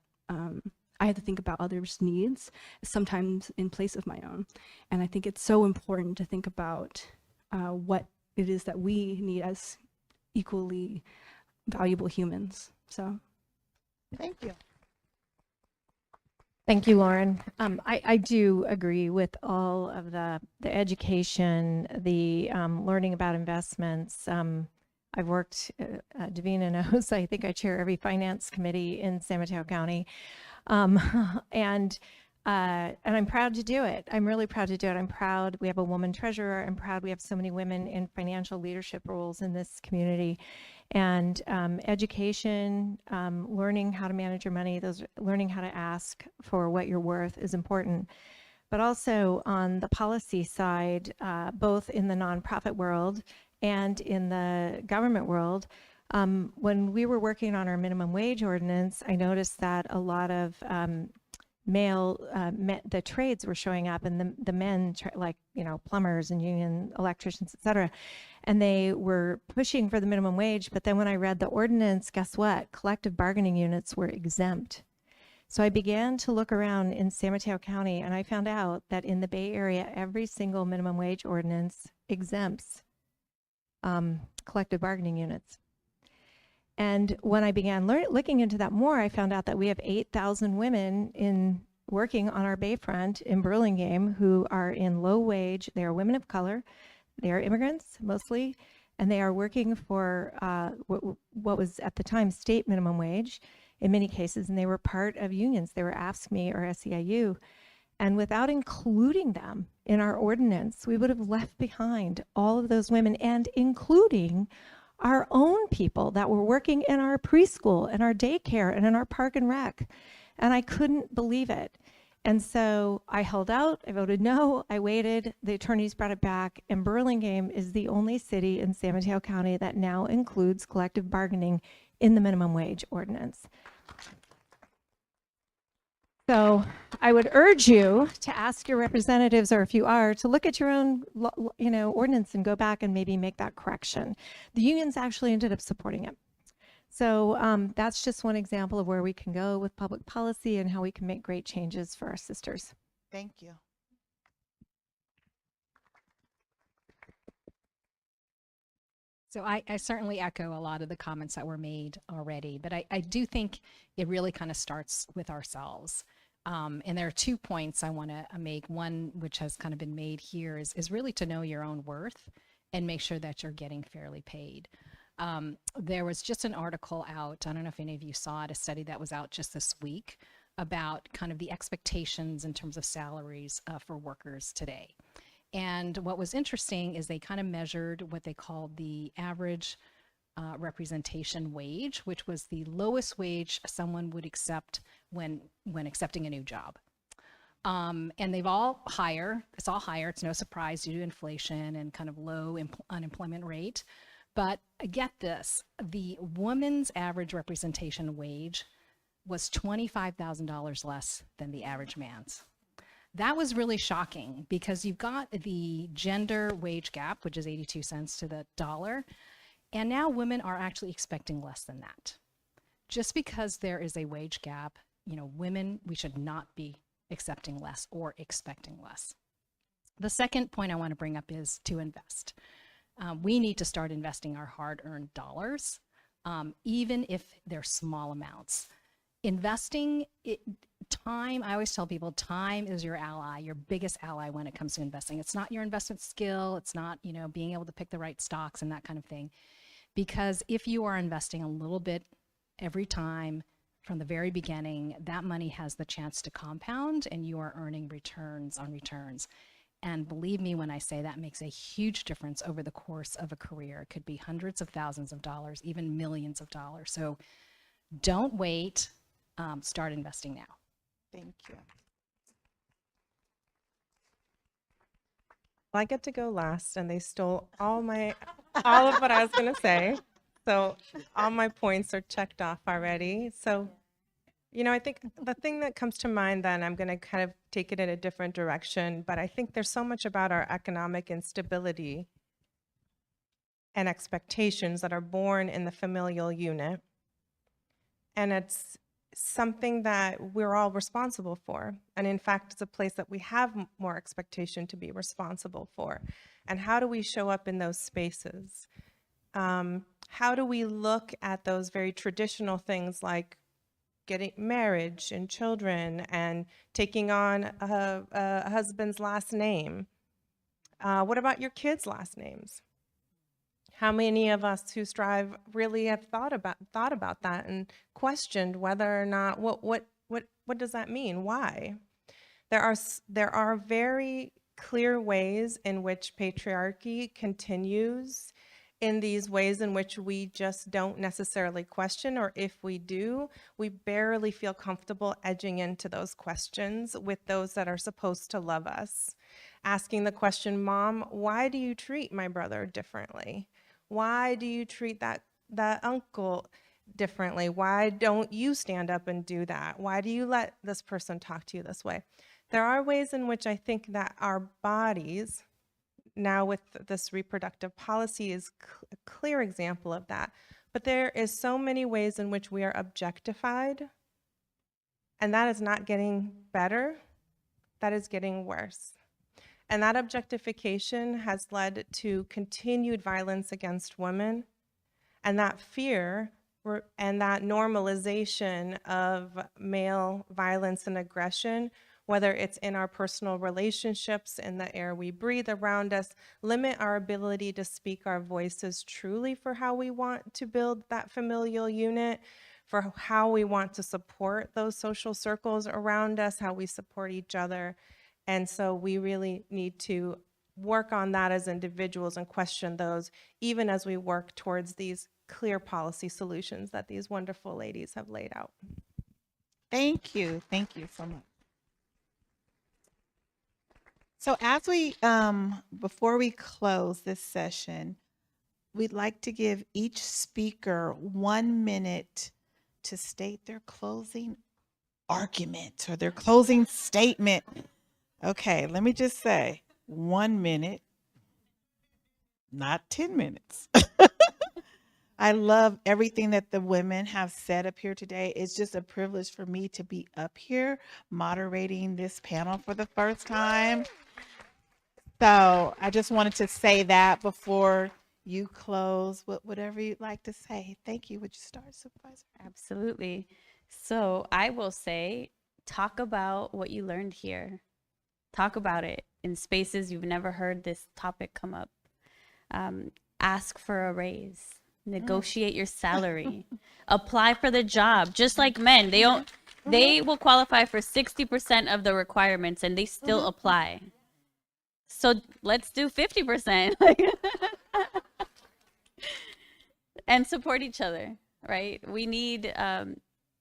I have to think about others' needs, sometimes in place of my own. And I think it's so important to think about what it is that we need as equally valuable humans. So, Thank you. Thank you, Lauren. I do agree with all of the education, the learning about investments. I've worked, Davina knows, I think I chair every finance committee in San Mateo County. And And I'm proud to do it. I'm really proud to do it. I'm proud we have a woman treasurer. I'm proud we have so many women in financial leadership roles in this community. And education, learning how to manage your money, learning how to ask for what you're worth is important. But also on the policy side, both in the nonprofit world and in the government world, when we were working on our minimum wage ordinance, I noticed that a lot of the trades were showing up, and the men, like, plumbers and union electricians, et cetera, and they were pushing for the minimum wage. But then when I read the ordinance, guess what? Collective bargaining units were exempt. So I began to look around in San Mateo County, and I found out that in the Bay Area, every single minimum wage ordinance exempts collective bargaining units. And when I began looking into that more, I found out that we have 8,000 women working on our bayfront in Burlingame who are in low wage. They are women of color. They are immigrants mostly, and they are working for what was at the time state minimum wage in many cases, and they were part of unions. They were AFSCME or SEIU. And without including them in our ordinance, we would have left behind all of those women, and including our own people that were working in our preschool and our daycare and in our park and rec. And I couldn't believe it. And so I held out, I voted no, I waited, the attorneys brought it back, and Burlingame is the only city in San Mateo County that now includes collective bargaining in the minimum wage ordinance. So I would urge you to ask your representatives, or if you are, to look at your own, ordinance and go back and maybe make that correction. The unions actually ended up supporting it. So that's just one example of where we can go with public policy and how we can make great changes for our sisters. Thank you. So I certainly echo a lot of the comments that were made already, but I do think it really kind of starts with ourselves. And there are 2 points I want to make. One, which has kind of been made here, is really to know your own worth and make sure that you're getting fairly paid. There was just an article out, I don't know if any of you saw it, a study that was out just this week about kind of the expectations in terms of salaries for workers today. And what was interesting is they kind of measured what they called the average representation wage, which was the lowest wage someone would accept when accepting a new job. And they've all higher, it's all higher, it's no surprise due to inflation and kind of low unemployment rate. But get this, the woman's average representation wage was $25,000 less than the average man's. That was really shocking because you've got the gender wage gap, which is 82 cents to the dollar, and now women are actually expecting less than that. Just because there is a wage gap, women, we should not be accepting less or expecting less. The second point I want to bring up is to invest. We need to start investing our hard-earned dollars, even if they're small amounts. Investing time, I always tell people, time is your ally, your biggest ally when it comes to investing. It's not your investment skill, it's not, being able to pick the right stocks and that kind of thing. Because if you are investing a little bit every time from the very beginning, that money has the chance to compound and you are earning returns on returns. And believe me when I say that makes a huge difference over the course of a career. It could be hundreds of thousands of dollars, even millions of dollars. So don't wait, start investing now. Thank you. Well, I get to go last, and they stole all of what I was going to say. So all my points are checked off already. So, I think the thing that comes to mind then, I'm going to kind of take it in a different direction, but I think there's so much about our economic instability and expectations that are born in the familial unit. And it's something that we're all responsible for. And in fact, it's a place that we have more expectation to be responsible for. And how do we show up in those spaces? How do we look at those very traditional things like getting marriage and children and taking on a husband's last name? What about your kids' last names? How many of us who strive really have thought about that and questioned whether or not what does that mean? Why? There are very clear ways in which patriarchy continues, in these ways in which we just don't necessarily question, or if we do, we barely feel comfortable edging into those questions with those that are supposed to love us. Asking the question, Mom, why do you treat my brother differently? Why do you treat that uncle differently? Why don't you stand up and do that? Why do you let this person talk to you this way? There are ways in which I think that our bodies, now with this reproductive policy, is a clear example of that. But there is so many ways in which we are objectified, and that is not getting better, that is getting worse. And that objectification has led to continued violence against women, and that fear and that normalization of male violence and aggression, whether it's in our personal relationships, in the air we breathe around us, limit our ability to speak our voices truly for how we want to build that familial unit, for how we want to support those social circles around us, how we support each other. And so we really need to work on that as individuals and question those, even as we work towards these clear policy solutions that these wonderful ladies have laid out. Thank you. Thank you so much. So as we, before we close this session, we'd like to give each speaker 1 minute to state their closing argument or their closing statement. Okay, let me just say 1 minute, not 10 minutes. I love everything that the women have said up here today. It's just a privilege for me to be up here moderating this panel for the first time. So I just wanted to say that before you close, whatever you'd like to say. Thank you. Would you start, Supervisor? Absolutely. So I will say, talk about what you learned here. Talk about it in spaces you've never heard this topic come up. Ask for a raise. Negotiate your salary. Apply for the job. Just like men, they will qualify for 60% of the requirements and they still apply. So let's do 50%. And support each other, right? We need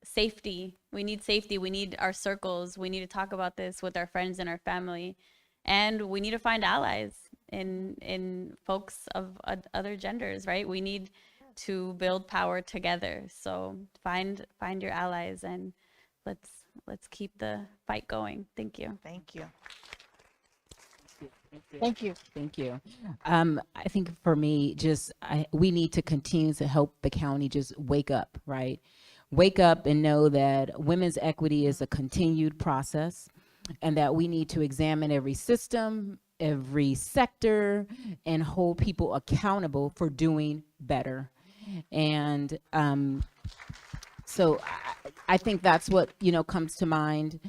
safety. We need safety. We need our circles. We need to talk about this with our friends and our family. And we need to find allies in folks of other genders, right? We need to build power together. So find your allies and let's keep the fight going. Thank you. Thank you. Thank you. Thank you. I think for me, we need to continue to help the county just wake up, right? Wake up and know that women's equity is a continued process and that we need to examine every system, every sector, and hold people accountable for doing better. And so I think that's what, comes to mind.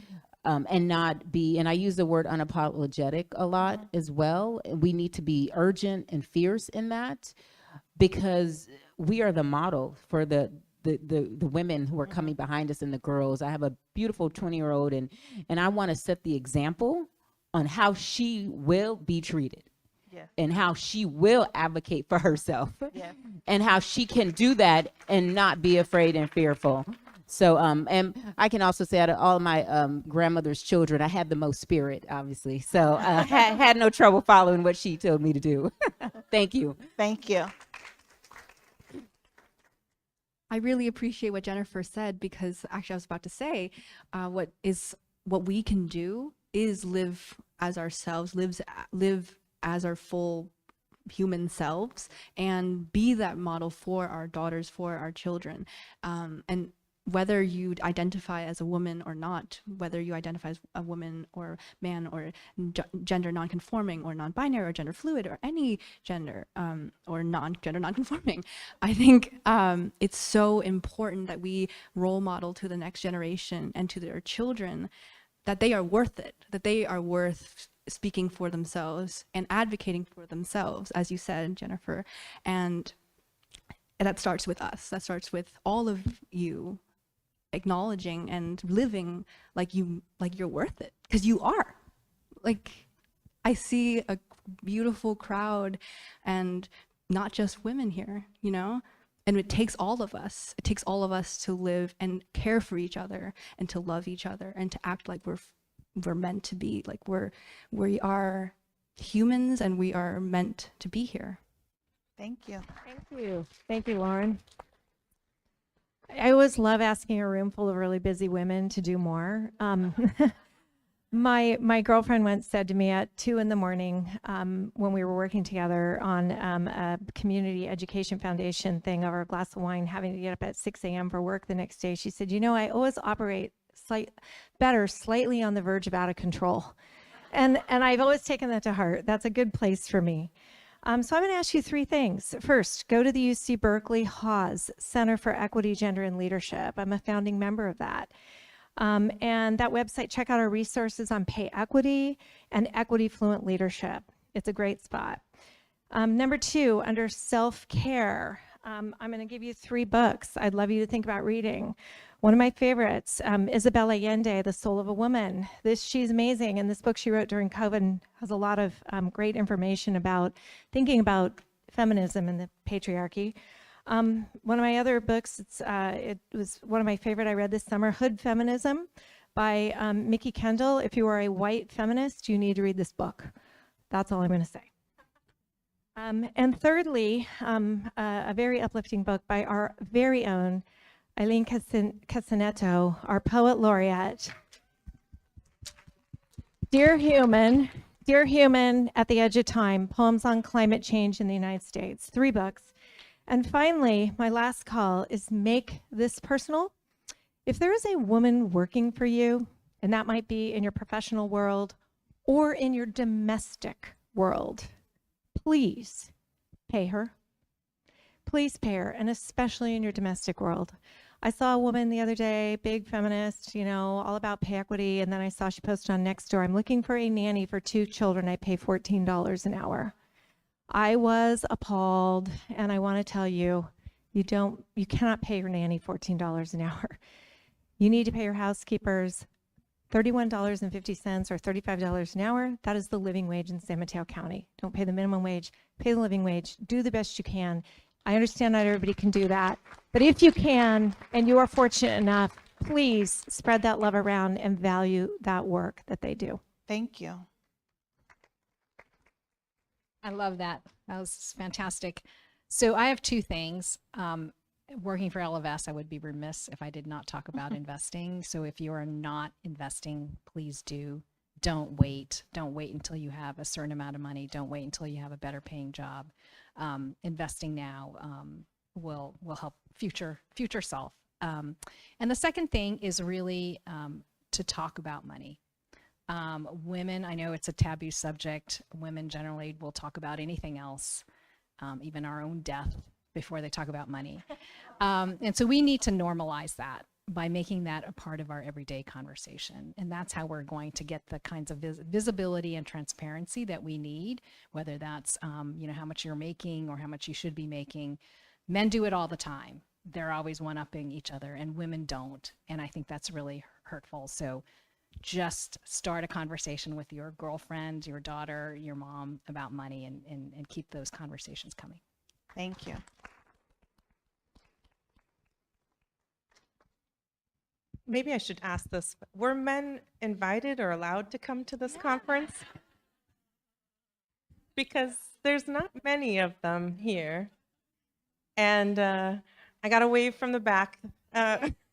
And I use the word unapologetic a lot as well. We need to be urgent and fierce in that because we are the model for the women who are coming behind us and the girls. I have a beautiful 20-year-old and I want to set the example on how she will be treated. Yes. And how she will advocate for herself. Yes. And how she can do that and not be afraid and fearful. So, and I can also say out of all of my grandmother's children, I had the most spirit, obviously. So had no trouble following what she told me to do. Thank you. Thank you. I really appreciate what Jennifer said because actually I was about to say what we can do is live as ourselves, live as our full human selves and be that model for our daughters, for our children. And whether you identify as a woman or not, whether you identify as a woman or man or gender nonconforming or non-binary or gender fluid or any gender or gender nonconforming, I think it's so important that we role model to the next generation and to their children that they are worth it, that they are worth speaking for themselves and advocating for themselves, as you said, Jennifer. And that starts with us. That starts with all of you acknowledging and living like you're worth it, because you are. Like, I see a beautiful crowd, and not just women here, you know? And it takes all of us. It takes all of us to live and care for each other and to love each other and to act like we're meant to be. Like we are humans and we are meant to be here. Thank you. Thank you. Thank you, Lauren. I always love asking a room full of really busy women to do more. My girlfriend once said to me at 2 a.m. When we were working together on a community education foundation thing over a glass of wine, having to get up at 6 a.m. for work the next day, she said, you know, I always operate slightly on the verge of out of control. And I've always taken that to heart. That's a good place for me. So I'm going to ask you 3 things. First, go to the UC Berkeley Haas Center for Equity, Gender, and Leadership. I'm a founding member of that. And that website, check out our resources on pay equity and equity fluent leadership. It's a great spot. Number 2, under self-care, I'm going to give you 3 books I'd love you to think about reading. One of my favorites, Isabel Allende, The Soul of a Woman. She's amazing, and this book she wrote during COVID has a lot of great information about thinking about feminism and the patriarchy. One of my other books, it was one of my favorite I read this summer, Hood Feminism by Mickey Kendall. If you are a white feminist, you need to read this book. That's all I'm going to say. And thirdly, a very uplifting book by our very own Eileen Casaneto, our poet laureate. Dear Human, At the Edge of Time, Poems on Climate Change in the United States. 3 books. And finally, my last call is make this personal. If there is a woman working for you, and that might be in your professional world or in your domestic world, please pay her. Please pay her, and especially in your domestic world. I saw a woman the other day, big feminist, you know, all about pay equity, and then I saw she posted on Nextdoor, I'm looking for a nanny for 2 children. I pay $14 an hour. I was appalled, and I want to tell you, you cannot pay your nanny $14 an hour. You need to pay your housekeepers $31.50 or $35 an hour. That is the living wage in San Mateo County. Don't pay the minimum wage, pay the living wage, do the best you can. I understand not everybody can do that, but if you can, and you are fortunate enough, please spread that love around and value that work that they do. Thank you. I love that. That was fantastic. So I have 2 things. Working for Ellevest, I would be remiss if I did not talk about investing. So if you are not investing, please do. Don't wait. Don't wait until you have a certain amount of money. Don't wait until you have a better paying job. Investing now will help future self. And the second thing is really to talk about money. Women, I know it's a taboo subject. Women generally will talk about anything else, even our own death, before they talk about money. And so we need to normalize that by making that a part of our everyday conversation. And that's how we're going to get the kinds of visibility and transparency that we need, whether that's how much you're making or how much you should be making. Men do it all the time. They're always one-upping each other, and women don't. And I think that's really hurtful. So just start a conversation with your girlfriend, your daughter, your mom about money, and keep those conversations coming. Thank you. Maybe I should ask this. Were men invited or allowed to come to this conference? Because there's not many of them here. And I got a wave from the back. But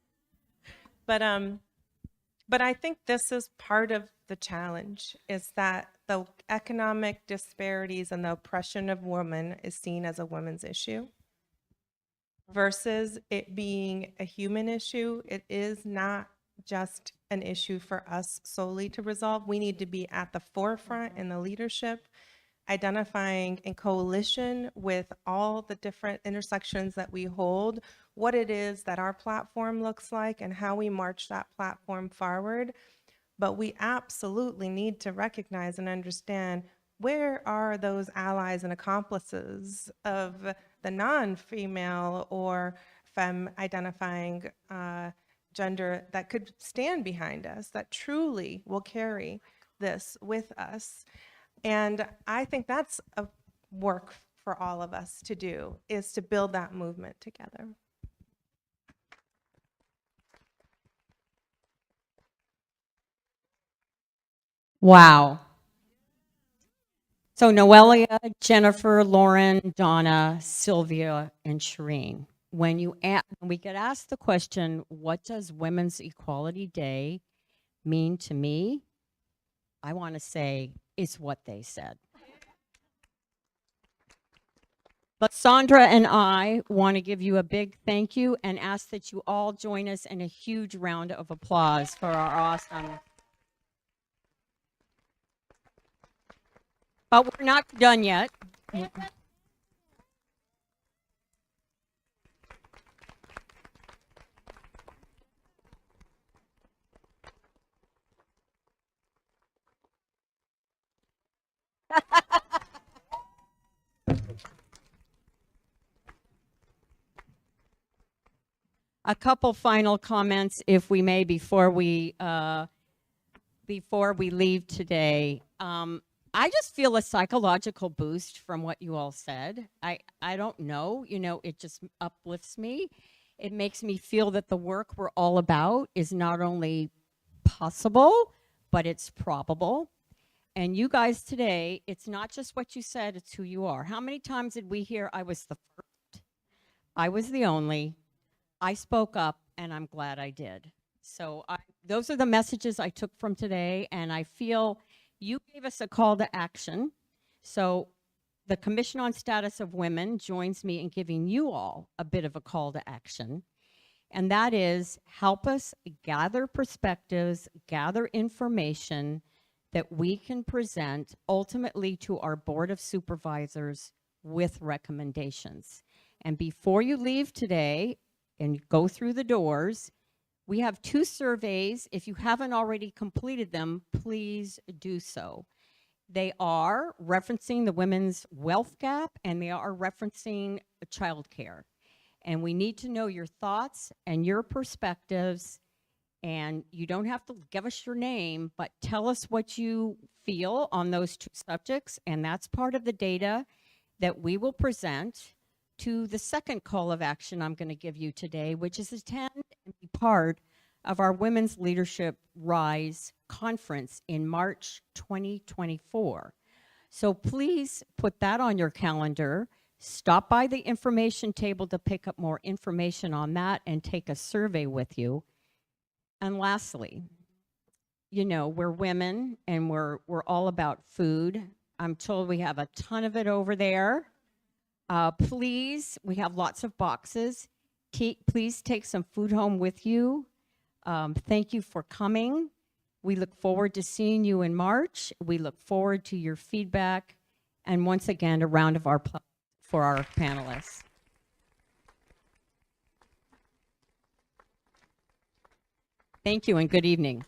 I think this is part of the challenge, is that the economic disparities and the oppression of women is seen as a women's issue versus it being a human issue. It is not just an issue for us solely to resolve. We need to be at the forefront in the leadership, identifying in coalition with all the different intersections that we hold, what it is that our platform looks like and how we march that platform forward. But we absolutely need to recognize and understand, where are those allies and accomplices of the non-female or femme identifying gender that could stand behind us, that truly will carry this with us. And I think that's a work for all of us to do, is to build that movement together. Wow. So Noelia, Jennifer, Lauren, Donna, Sylvia, and Shireen. When we get asked the question, what does Women's Equality Day mean to me? I want to say it's what they said. But Sandra and I want to give you a big thank you and ask that you all join us in a huge round of applause for our awesome. But we're not done yet. A couple final comments, if we may, before we leave today. I just feel a psychological boost from what you all said. I don't know, it just uplifts me. It makes me feel that the work we're all about is not only possible, but it's probable. And you guys today, it's not just what you said, it's who you are. How many times did we hear I was the first? I was the only. I spoke up, and I'm glad I did. So those are the messages I took from today, and I feel you gave us a call to action. So the Commission on Status of Women joins me in giving you all a bit of a call to action, and that is help us gather perspectives, gather information that we can present ultimately to our Board of Supervisors with recommendations. And before you leave today and go through the doors, we have 2 surveys. If you haven't already completed them, please do so. They are referencing the women's wealth gap, and they are referencing childcare. And we need to know your thoughts and your perspectives. And you don't have to give us your name, but tell us what you feel on those 2 subjects. And that's part of the data that we will present to the second call of action I'm going to give you today, which is attend and be part of our Women's Leadership Rise conference in March 2024. So please put that on your calendar. Stop by the information table to pick up more information on that and take a survey with you. And lastly, we're women and we're all about food. I'm told we have a ton of it over there. Please, we have lots of boxes. Please take some food home with you. Thank you for coming. We look forward to seeing you in March. We look forward to your feedback. And once again, a round of applause for our panelists. Thank you and good evening.